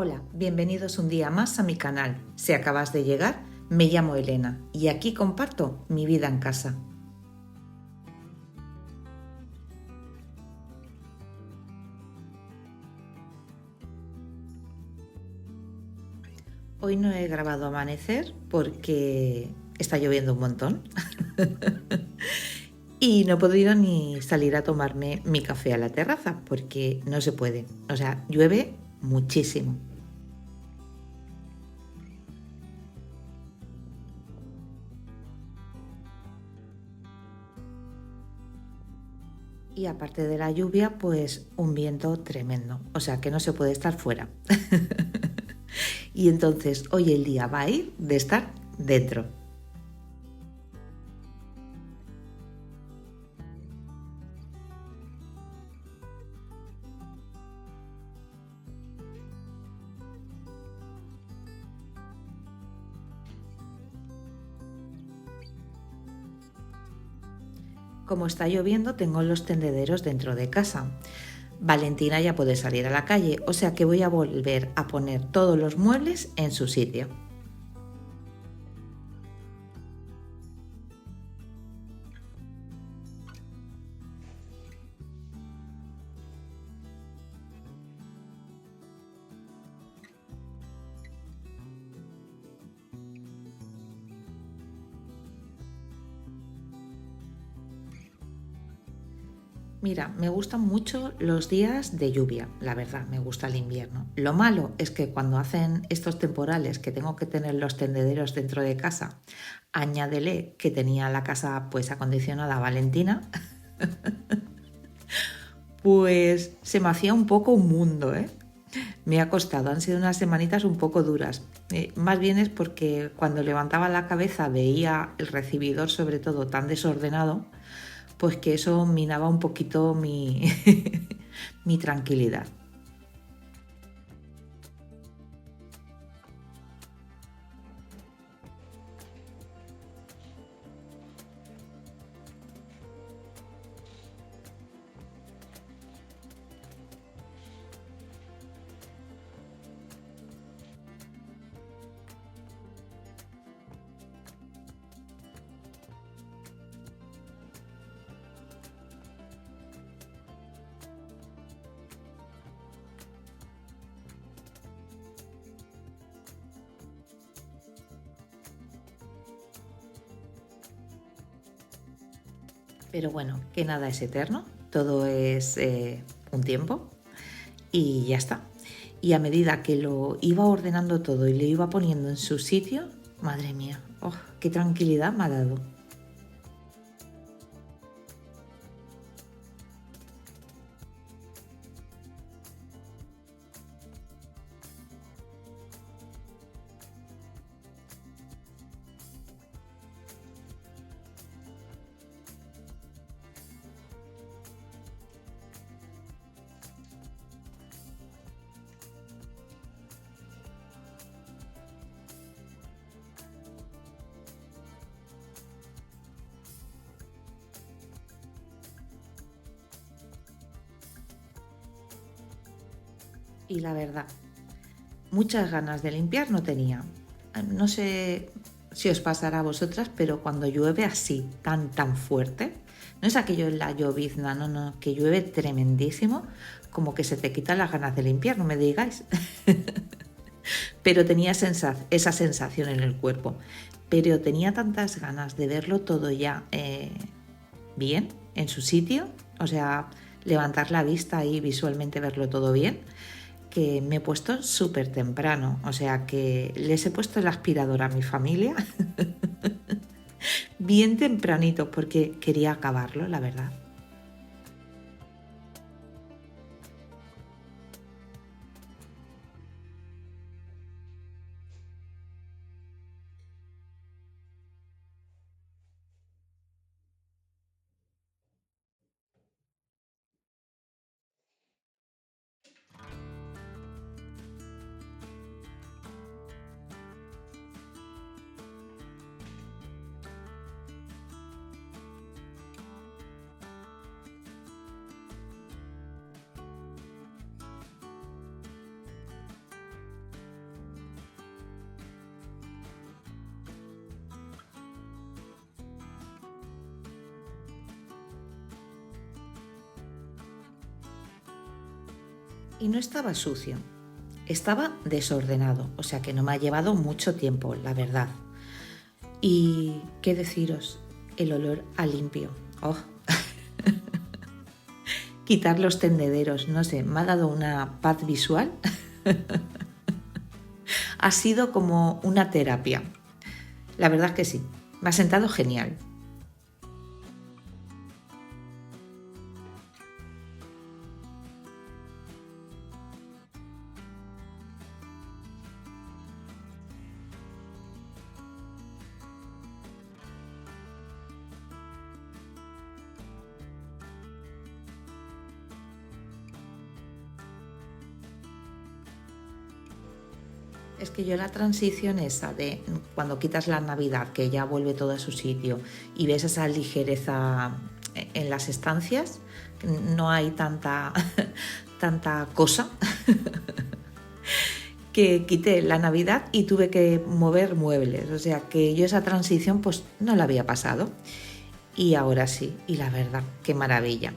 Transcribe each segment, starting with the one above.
Hola, bienvenidos un día más a mi canal. Si acabas de llegar, me llamo Elena y aquí comparto mi vida en casa. Hoy no he grabado amanecer porque está lloviendo un montón y no he podido ni salir a tomarme mi café a la terraza porque no se puede. O sea, llueve muchísimo. Y aparte de la lluvia, pues un viento tremendo. O sea, que no se puede estar fuera. Y entonces hoy el día va a ir de estar dentro. Como está lloviendo, tengo los tendederos dentro de casa. Valentina ya puede salir a la calle, o sea que voy a volver a poner todos los muebles en su sitio. Mira, me gustan mucho los días de lluvia, la verdad, me gusta el invierno. Lo malo es que cuando hacen estos temporales que tengo que tener los tendederos dentro de casa, añádele que tenía la casa pues acondicionada Valentina, pues se me hacía un poco un mundo, ¿eh? Me ha costado, han sido unas semanitas un poco duras. Más bien es porque cuando levantaba la cabeza veía el recibidor sobre todo tan desordenado, pues que eso minaba un poquito mi, mi tranquilidad. Pero bueno, que nada es eterno, todo es un tiempo y ya está. Y a medida que lo iba ordenando todo y lo iba poniendo en su sitio, madre mía, oh, qué tranquilidad me ha dado. Y la verdad, muchas ganas de limpiar no tenía. No sé si os pasará a vosotras, pero cuando llueve así, tan fuerte, no es aquello en la llovizna, no, que llueve tremendísimo, como que se te quitan las ganas de limpiar, no me digáis. Pero tenía esa sensación en el cuerpo. Pero tenía tantas ganas de verlo todo ya bien, en su sitio, o sea, levantar la vista y visualmente verlo todo bien, que me he puesto súper temprano, o sea que les he puesto el aspirador a mi familia bien tempranito porque quería acabarlo, la verdad. Y no estaba sucio, estaba desordenado, o sea que no me ha llevado mucho tiempo, la verdad. Y qué deciros, el olor a limpio. Oh, quitar los tendederos, no sé, me ha dado una paz visual. Ha sido como una terapia. La verdad es que sí, me ha sentado genial. Es que yo la transición esa de cuando quitas la Navidad, que ya vuelve todo a su sitio y ves esa ligereza en las estancias, no hay tanta, tanta cosa, que quité la Navidad y tuve que mover muebles. O sea que yo esa transición pues no la había pasado. Y ahora sí, y la verdad, qué maravilla.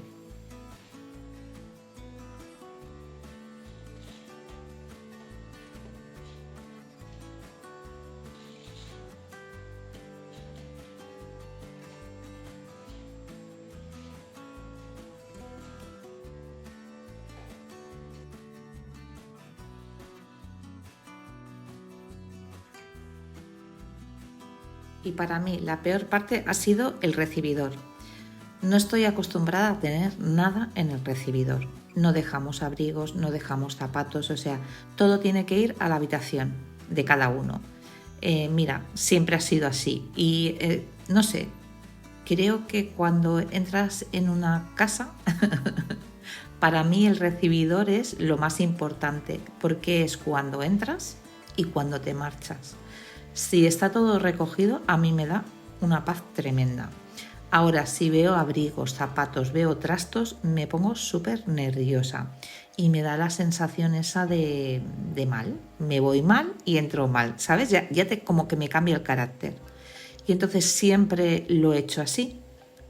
Y para mí la peor parte ha sido el recibidor. No estoy acostumbrada a tener nada en el recibidor. No dejamos abrigos, no dejamos zapatos, o sea, todo tiene que ir a la habitación de cada uno. Mira, siempre ha sido así. Y no sé, creo que cuando entras en una casa, para mí el recibidor es lo más importante, porque es cuando entras y cuando te marchas. Si está todo recogido, a mí me da una paz tremenda. Ahora, si veo abrigos, zapatos, veo trastos, me pongo súper nerviosa y me da la sensación esa de mal. Me voy mal y entro mal, ¿sabes? Como que me cambia el carácter. Y entonces siempre lo he hecho así,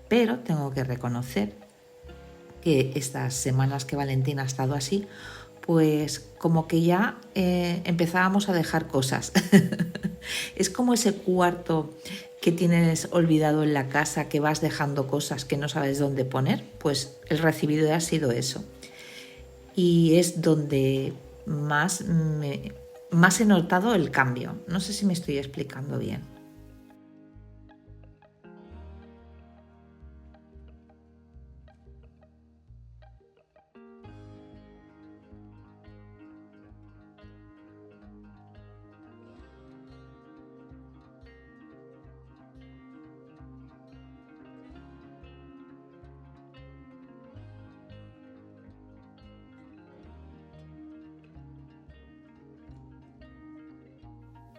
pero tengo que reconocer que estas semanas que Valentina ha estado así, pues como que ya empezábamos a dejar cosas. Es como ese cuarto que tienes olvidado en la casa, que vas dejando cosas que no sabes dónde poner, pues el recibidor ha sido eso. Y es donde más he notado el cambio. No sé si me estoy explicando bien.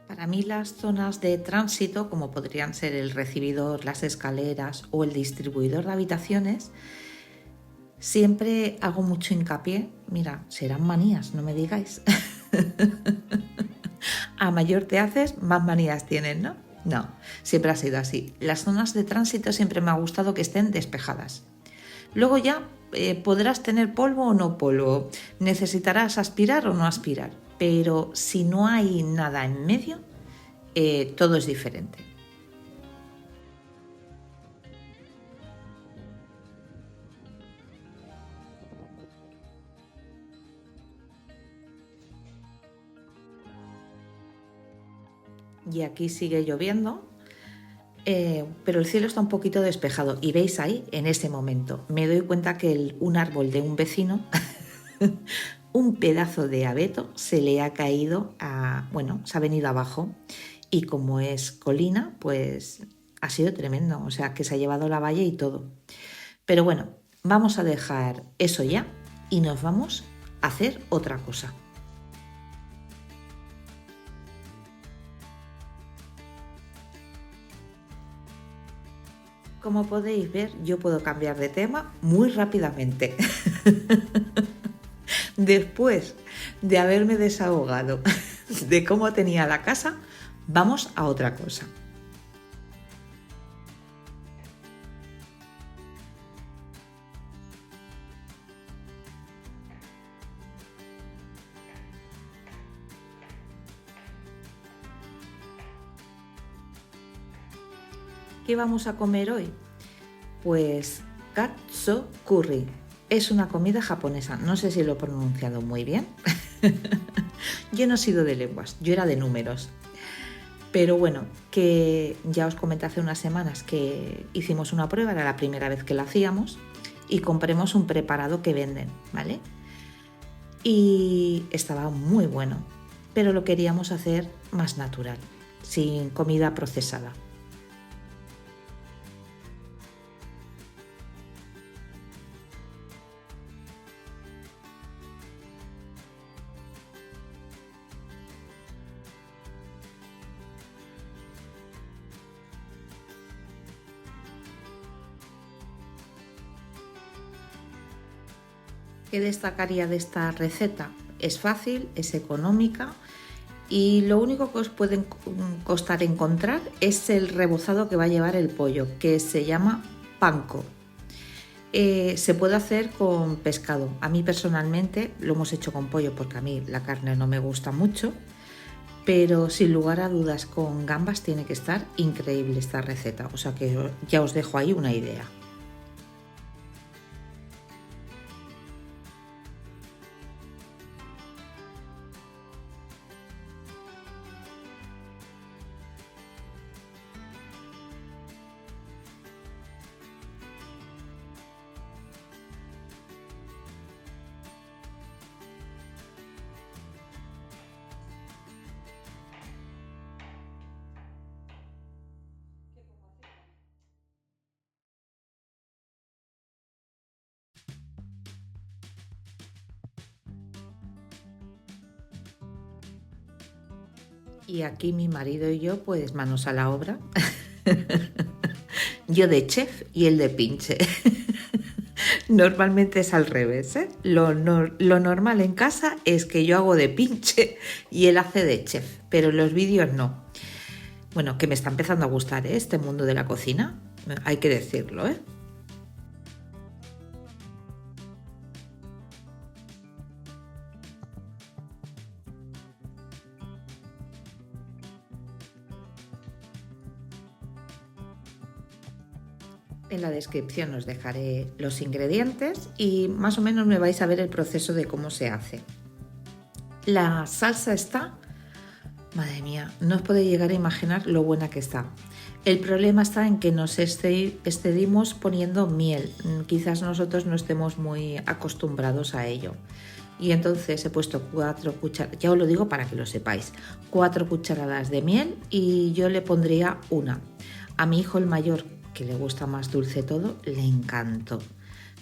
Para mí las zonas de tránsito, como podrían ser el recibidor, las escaleras o el distribuidor de habitaciones, siempre hago mucho hincapié. Mira, serán manías, no me digáis. A mayor te haces, más manías tienes, ¿no? No, siempre ha sido así. Las zonas de tránsito siempre me ha gustado que estén despejadas. Luego ya podrás tener polvo o no polvo, necesitarás aspirar o no aspirar, pero si no hay nada en medio, todo es diferente. Y aquí sigue lloviendo, pero el cielo está un poquito despejado y veis ahí, en ese momento, me doy cuenta que un árbol de un vecino, un pedazo de abeto se le ha caído, bueno, se ha venido abajo y como es colina, pues ha sido tremendo, o sea, que se ha llevado la valla y todo. Pero bueno, vamos a dejar eso ya y nos vamos a hacer otra cosa. Como podéis ver, yo puedo cambiar de tema muy rápidamente. Después de haberme desahogado de cómo tenía la casa, vamos a otra cosa. ¿Qué vamos a comer hoy? Pues katsu curry. Es una comida japonesa. No sé si lo he pronunciado muy bien. Yo no he sido de lenguas, yo era de números. Pero bueno, que ya os comenté hace unas semanas que hicimos una prueba, era la primera vez que la hacíamos, y compramos un preparado que venden, ¿vale? Y estaba muy bueno, pero lo queríamos hacer más natural, sin comida procesada. ¿Qué destacaría de esta receta? Es fácil, es económica y lo único que os puede costar encontrar es el rebozado que va a llevar el pollo, que se llama panko. Se puede hacer con pescado. A mí personalmente lo hemos hecho con pollo porque a mí la carne no me gusta mucho, pero sin lugar a dudas con gambas tiene que estar increíble esta receta. O sea que ya os dejo ahí una idea. Y aquí mi marido y yo, pues manos a la obra. Yo de chef y él de pinche. Normalmente es al revés, ¿eh? Lo normal en casa es que yo hago de pinche y él hace de chef, pero en los vídeos no. Bueno, que me está empezando a gustar, ¿eh? Este mundo de la cocina, hay que decirlo, ¿eh? En la descripción os dejaré los ingredientes y más o menos me vais a ver el proceso de cómo se hace. La salsa está, madre mía, no os podéis llegar a imaginar lo buena que está. El problema está en que nos excedimos poniendo miel. Quizás nosotros no estemos muy acostumbrados a ello. Y entonces he puesto 4 cucharadas, ya os lo digo para que lo sepáis, 4 cucharadas de miel y yo le pondría una. A mi hijo el mayor, que le gusta más dulce todo, le encantó.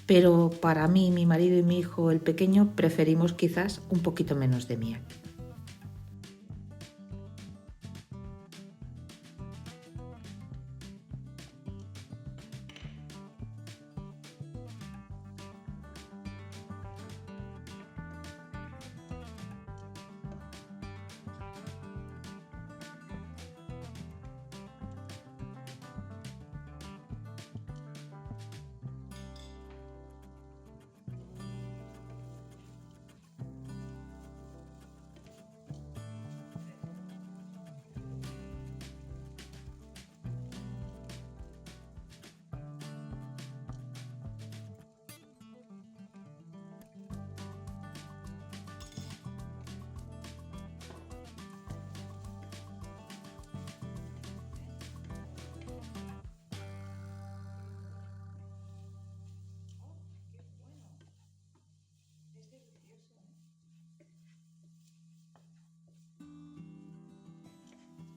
Pero para mí, mi marido y mi hijo el pequeño preferimos quizás un poquito menos de miel.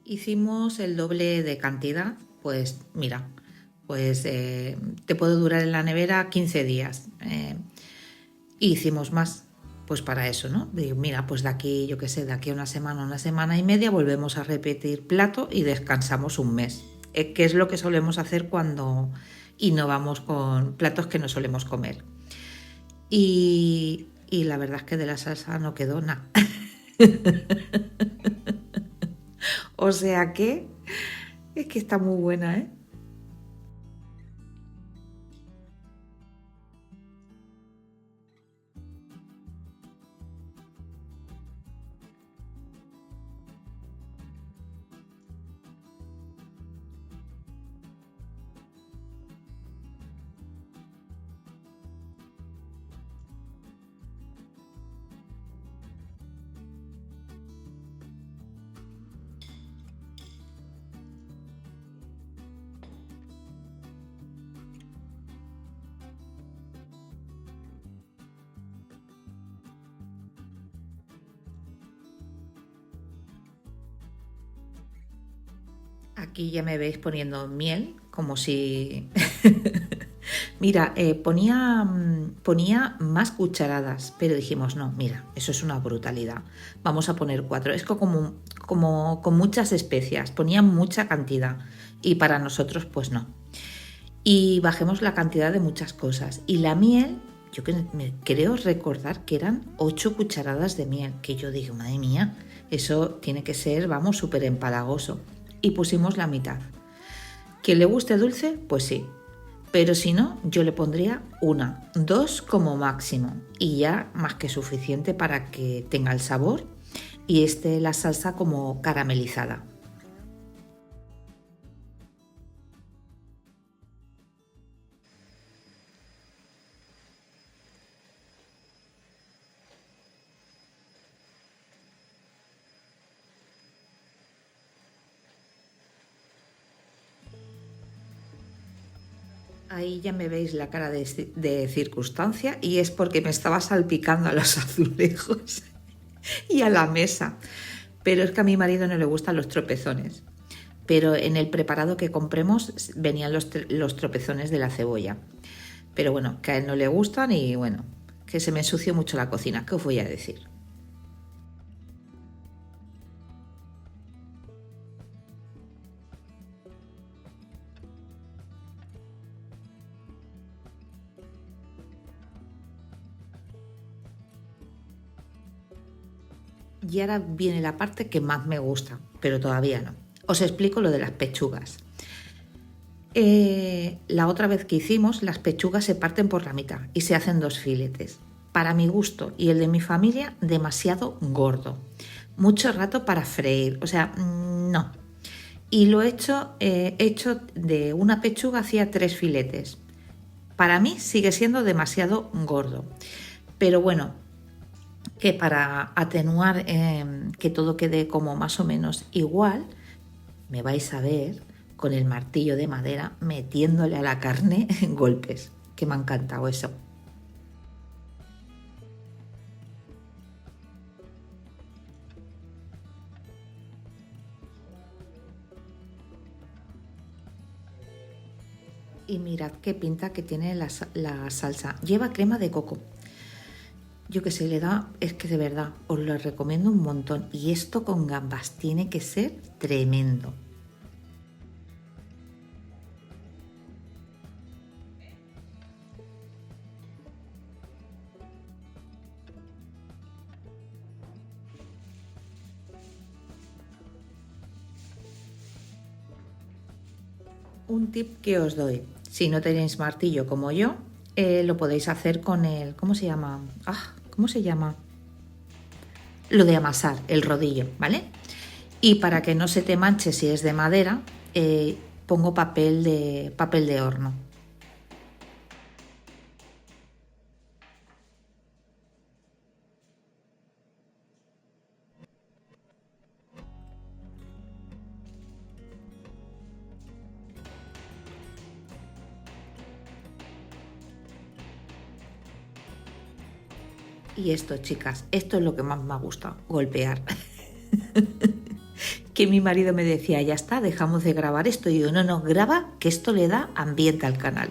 Hicimos el doble de cantidad, pues mira, pues te puede durar en la nevera 15 días. Y hicimos más, pues para eso, ¿no? Digo, mira, pues de aquí, yo qué sé, de aquí a una semana y media volvemos a repetir plato y descansamos un mes. Que es lo que solemos hacer cuando innovamos con platos que no solemos comer. Y la verdad es que de la salsa no quedó nada. O sea que es que está muy buena, ¿eh? Aquí ya me veis poniendo miel, como si... Mira, ponía más cucharadas, pero dijimos, no, mira, eso es una brutalidad. Vamos a poner 4. Es como con muchas especias, ponía mucha cantidad y para nosotros pues no. Y bajemos la cantidad de muchas cosas. Y la miel, creo recordar que eran 8 cucharadas de miel, que yo digo, madre mía, eso tiene que ser, vamos, súper empalagoso. Y pusimos la mitad. ¿Que le guste dulce? Pues sí. Pero si no, yo le pondría 1, 2 como máximo. Y ya más que suficiente para que tenga el sabor y esté la salsa como caramelizada. Ahí ya me veis la cara de circunstancia y es porque me estaba salpicando a los azulejos y a la mesa. Pero es que a mi marido no le gustan los tropezones. Pero en el preparado que compremos venían los tropezones de la cebolla. Pero bueno, que a él no le gustan y bueno, que se me ensució mucho la cocina. ¿Qué os voy a decir? Y ahora viene la parte que más me gusta, pero todavía no. Os explico lo de las pechugas. La otra vez que hicimos, las pechugas se parten por la mitad y se hacen 2 filetes. Para mi gusto y el de mi familia, demasiado gordo. Mucho rato para freír, o sea, no. Y lo he hecho de una pechuga hacía 3 filetes. Para mí sigue siendo demasiado gordo. Pero bueno, que para atenuar que todo quede como más o menos igual, me vais a ver con el martillo de madera metiéndole a la carne golpes, que me ha encantado eso. Y mirad qué pinta que tiene la salsa. Lleva crema de coco. Yo que sé, le da, es que de verdad, os lo recomiendo un montón. Y esto con gambas tiene que ser tremendo. Un tip que os doy, si no tenéis martillo como yo, lo podéis hacer con el, ¿cómo se llama? ¿Cómo se llama? Lo de amasar, el rodillo, ¿vale? Y para que no se te manche si es de madera, pongo papel de horno. Y esto, chicas, esto es lo que más me gusta, golpear. Que mi marido me decía, ya está, dejamos de grabar esto. Y yo, no, no, graba, que esto le da ambiente al canal.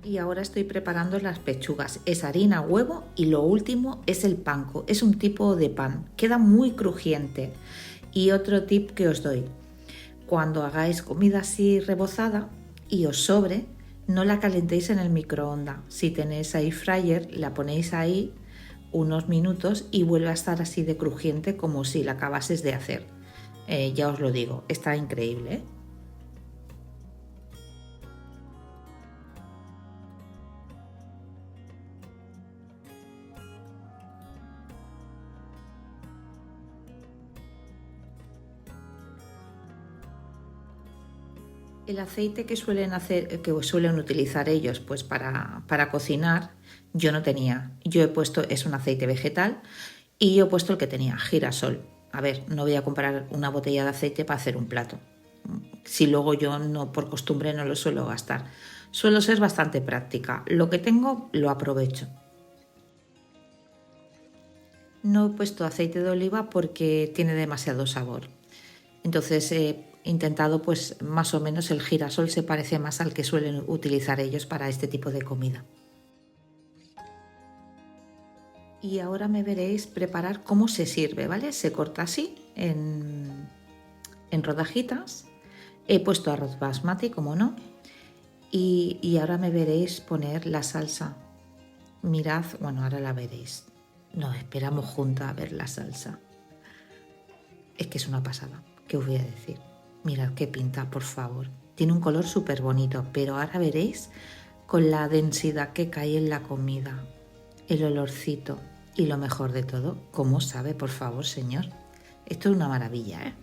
Y ahora estoy preparando las pechugas. Es harina, huevo y lo último es el panko. Es un tipo de pan. Queda muy crujiente. Y otro tip que os doy. cuando hagáis comida así rebozada y os sobre, no la calentéis en el microondas. Si tenéis air fryer, la ponéis ahí unos minutos y vuelve a estar así de crujiente como si la acabases de hacer. Ya os lo digo, está increíble, ¿eh? El aceite que suelen utilizar ellos pues para cocinar, yo no tenía. Yo he puesto, es un aceite vegetal y yo he puesto el que tenía, girasol. A ver, no voy a comprar una botella de aceite para hacer un plato. Si luego yo no, por costumbre, no lo suelo gastar. Suelo ser bastante práctica. Lo que tengo lo aprovecho. No he puesto aceite de oliva porque tiene demasiado sabor. Entonces he intentado, pues más o menos el girasol se parece más al que suelen utilizar ellos para este tipo de comida. Y ahora me veréis preparar cómo se sirve, ¿vale? Se corta así en rodajitas. He puesto arroz basmati, como no. Y ahora me veréis poner la salsa. Mirad, bueno, ahora la veréis. Nos esperamos juntas a ver la salsa. Es que es una pasada. ¿Qué os voy a decir? Mirad qué pinta, por favor. Tiene un color súper bonito, pero ahora veréis con la densidad que cae en la comida, el olorcito y lo mejor de todo, cómo sabe, por favor, señor. Esto es una maravilla, ¿eh?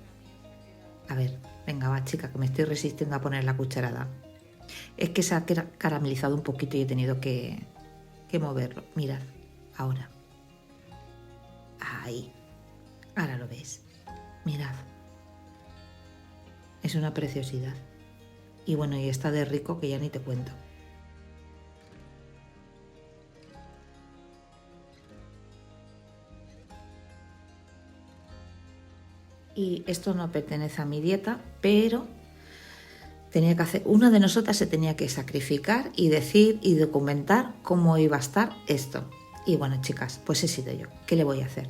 A ver, venga, va, chica, que me estoy resistiendo a poner la cucharada. Es que se ha caramelizado un poquito y he tenido que moverlo. Mirad, ahora. Ahí. Ahora lo veis. Mirad. Es una preciosidad. Y bueno, y está de rico que ya ni te cuento. Y esto no pertenece a mi dieta, pero tenía que hacer, una de nosotras se tenía que sacrificar y decir y documentar cómo iba a estar esto. Y bueno, chicas, pues he sido yo. ¿Qué le voy a hacer?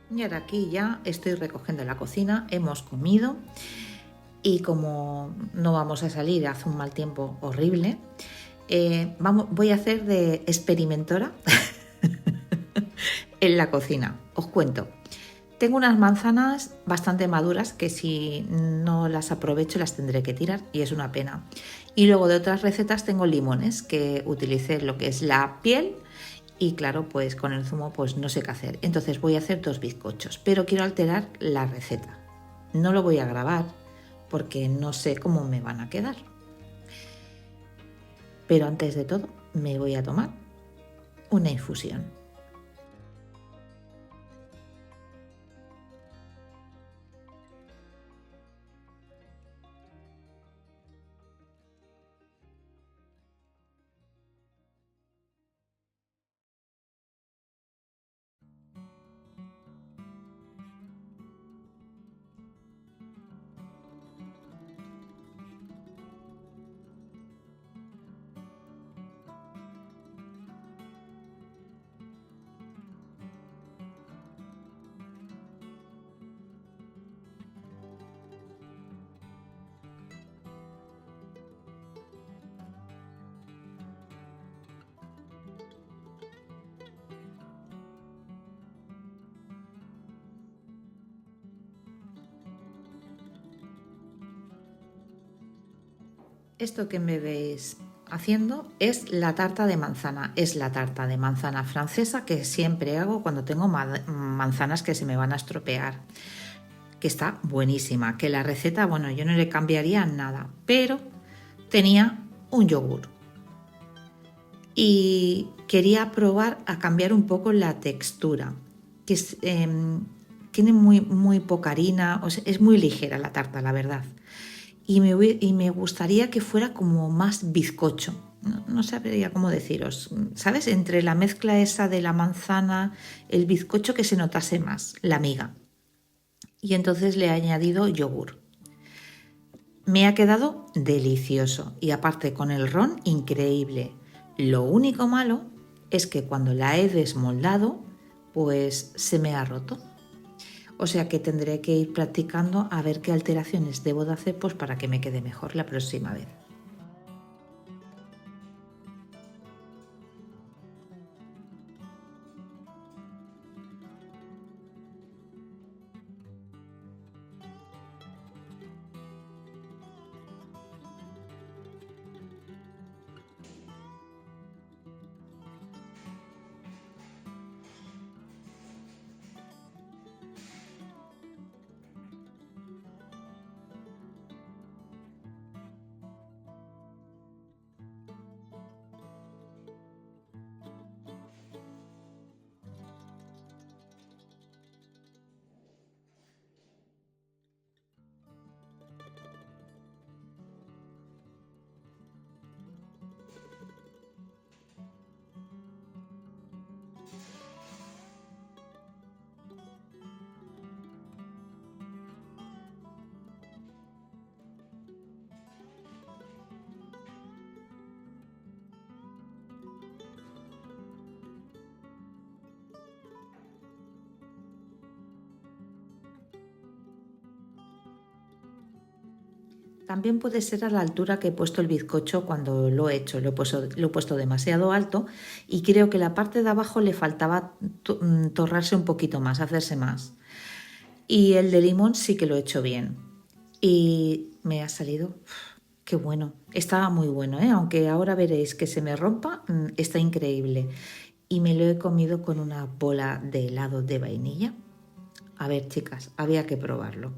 Y ahora aquí ya estoy recogiendo la cocina, hemos comido y como no vamos a salir, hace un mal tiempo horrible, voy a hacer de experimentora en la cocina. Os cuento. Tengo unas manzanas bastante maduras que si no las aprovecho las tendré que tirar y es una pena. Y luego de otras recetas tengo limones que utilicé lo que es la piel y claro, pues con el zumo pues no sé qué hacer. Entonces voy a hacer 2 bizcochos, pero quiero alterar la receta. No lo voy a grabar porque no sé cómo me van a quedar. Pero antes de todo me voy a tomar una infusión. Esto que me veis haciendo es la tarta de manzana. Es la tarta de manzana francesa que siempre hago cuando tengo manzanas que se me van a estropear. Que está buenísima. Que la receta, bueno, yo no le cambiaría nada. Pero tenía un yogur. y quería probar a cambiar un poco la textura, que tiene muy poca harina, o sea, es muy ligera la tarta, la verdad. Y me gustaría que fuera como más bizcocho. No sabría cómo deciros, ¿sabes? Entre la mezcla esa de la manzana, el bizcocho, que se notase más, la miga. Y entonces le he añadido yogur. Me ha quedado delicioso y aparte con el ron increíble. Lo único malo es que cuando la he desmoldado, pues se me ha roto. O sea que tendré que ir practicando a ver qué alteraciones debo de hacer, pues para que me quede mejor la próxima vez. También puede ser a la altura que he puesto el bizcocho cuando lo he hecho. Lo he puesto demasiado alto y creo que la parte de abajo le faltaba torrarse un poquito más, hacerse más. Y el de limón sí que lo he hecho bien. Y me ha salido, qué bueno. Estaba muy bueno, ¿eh? Aunque ahora veréis que se me rompa, está increíble. Y me lo he comido con una bola de helado de vainilla. A ver, chicas, había que probarlo.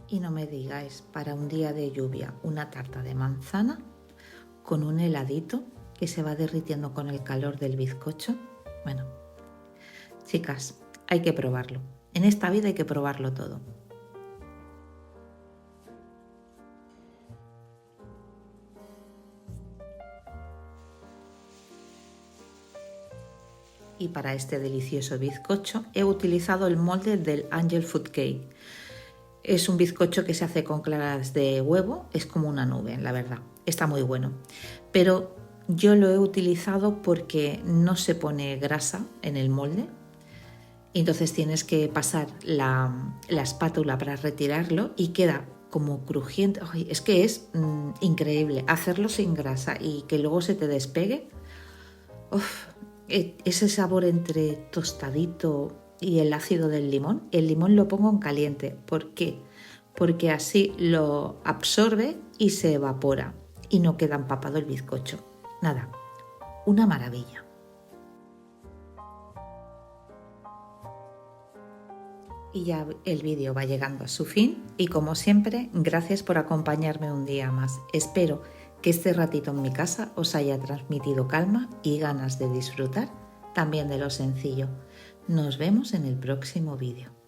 Y no me digáis, para un día de lluvia, una tarta de manzana con un heladito que se va derritiendo con el calor del bizcocho. Bueno, chicas, hay que probarlo. En esta vida hay que probarlo todo. Y para este delicioso bizcocho he utilizado el molde del Angel Food Cake. Es un bizcocho que se hace con claras de huevo, es como una nube, la verdad. Está muy bueno. Pero yo lo he utilizado porque no se pone grasa en el molde. Y entonces tienes que pasar la espátula para retirarlo y queda como crujiente. Ay, es que es increíble hacerlo sin grasa y que luego se te despegue. Uf, ese sabor entre tostadito y el ácido del limón. El limón lo pongo en caliente. ¿Por qué? Porque así lo absorbe y se evapora y no queda empapado el bizcocho. Nada, una maravilla. Y ya el vídeo va llegando a su fin y como siempre, gracias por acompañarme un día más. Espero que este ratito en mi casa os haya transmitido calma y ganas de disfrutar también de lo sencillo. Nos vemos en el próximo vídeo.